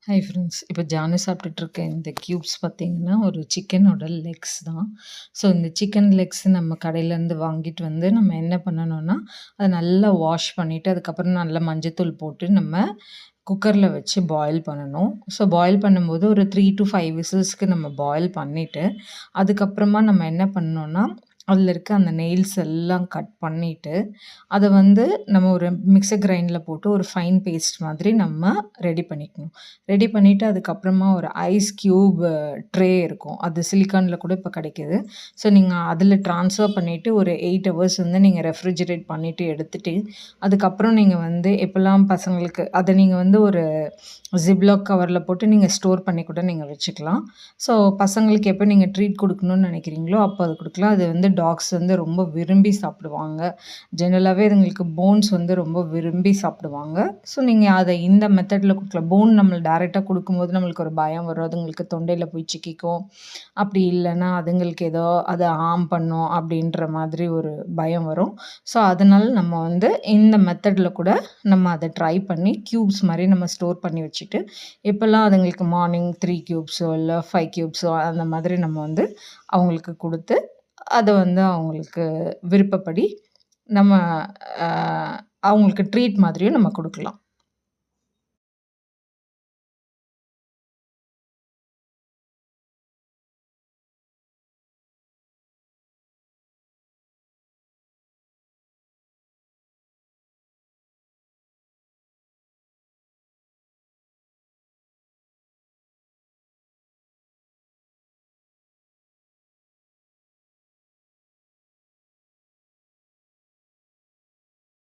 Hi friends. இப்போ ஜானு சாப்பிட்டுட்டு இருக்க இந்த கியூப்ஸ் பார்த்தீங்கன்னா, ஒரு சிக்கனோட லெக்ஸ் தான். ஸோ இந்த சிக்கன் லெக்ஸ் நம்ம கடையிலேருந்து வாங்கிட்டு வந்து நம்ம என்ன பண்ணணும்னா, அத நல்லா வாஷ் பண்ணிட்டு, அதுக்கப்புறம் நல்லா மஞ்சத்தூள் போட்டு நம்ம குக்கர்ல வச்சு பாயில் பண்ணணும். ஸோ பாயில் பண்ணும்போது ஒரு 3 to 5 விசில்ஸ்க்கு நம்ம பாயில் பண்ணிட்டு, அதுக்கப்புறமா நம்ம என்ன பண்ணணும்னா, அதில இருக்க அந்த நெயில்ஸ் எல்லாம் கட் பண்ணிட்டு, அத வந்து நம்ம ஒரு மிக்ஸர் கிரைண்டர்ல போட்டு ஒரு ஃபைன் பேஸ்ட் மாதிரி நம்ம ரெடி பண்ணிக்கணும். ரெடி பண்ணிட்டு அதுக்கப்புறமா ஒரு ஐஸ் கியூப் ட்ரே இருக்கும். அது சிலிக்கான்ல கூட இப்ப கிடைக்குது. ஸோ நீங்க அதில ட்ரான்ஸ்ஃபர் பண்ணிட்டு ஒரு 8 ஹவர்ஸ் வந்து நீங்க ரெஃப்ரிஜரேட் பண்ணிட்டு எடுத்துட்டு, அதுக்கப்புறம் நீங்க வந்து எப்பலாம் பசங்களுக்கு அத நீங்க வந்து ஒரு ஜிப்லாக் கவர்ல போட்டு நீங்க ஸ்டோர் பண்ணி கூட நீங்க வச்சுக்கலாம். ஸோ பசங்களுக்கு எப்ப நீங்க ட்ரீட் குடுக்கணும்னு நெனைக்கிறீங்களோ, அப்ப அது குடுக்கலாம். அது வந்து டாக்ஸ் வந்து ரொம்ப விரும்பி சாப்பிடுவாங்க. ஜெனரலாவே அதுங்களுக்கு போன்ஸ் வந்து ரொம்ப விரும்பி சாப்பிடுவாங்க. ஸோ நீங்க அத இந்த மெத்தட்ல குடுக்கலாம். போன் நம்ம டைரக்ட்டா குடுக்கும்போது நம்மளுக்கு ஒரு பயம் வரும். அதுங்களுக்கு தொண்டையில போய் சிக்கிக்கும். அப்படி இல்லன்னா, அதுங்களுக்கு ஏதோ அத ஹார்ம் பண்ணும் அப்படின்ற மாதிரி ஒரு பயம் வரும். ஸோ அதனால நம்ம வந்து இந்த மெத்தட்ல கூட நம்ம அத ட்ரை பண்ணி கியூப்ஸ் மாரி நம்ம ஸ்டோர் பண்ணி வச்சுட்டு, எப்பலாம் அதுங்களுக்கு மார்னிங் 3 கியூப்ஸோ இல்ல 5 கியூப்ஸோ அந்த மாதிரி நம்ம வந்து அவங்களுக்கு குடுத்து, அத வந்து அவங்களுக்கு விருப்பப்படி நம்ம அ அவங்களுக்கு ட்ரீட் மாதிரியும் நம்ம குடுக்கலாம்.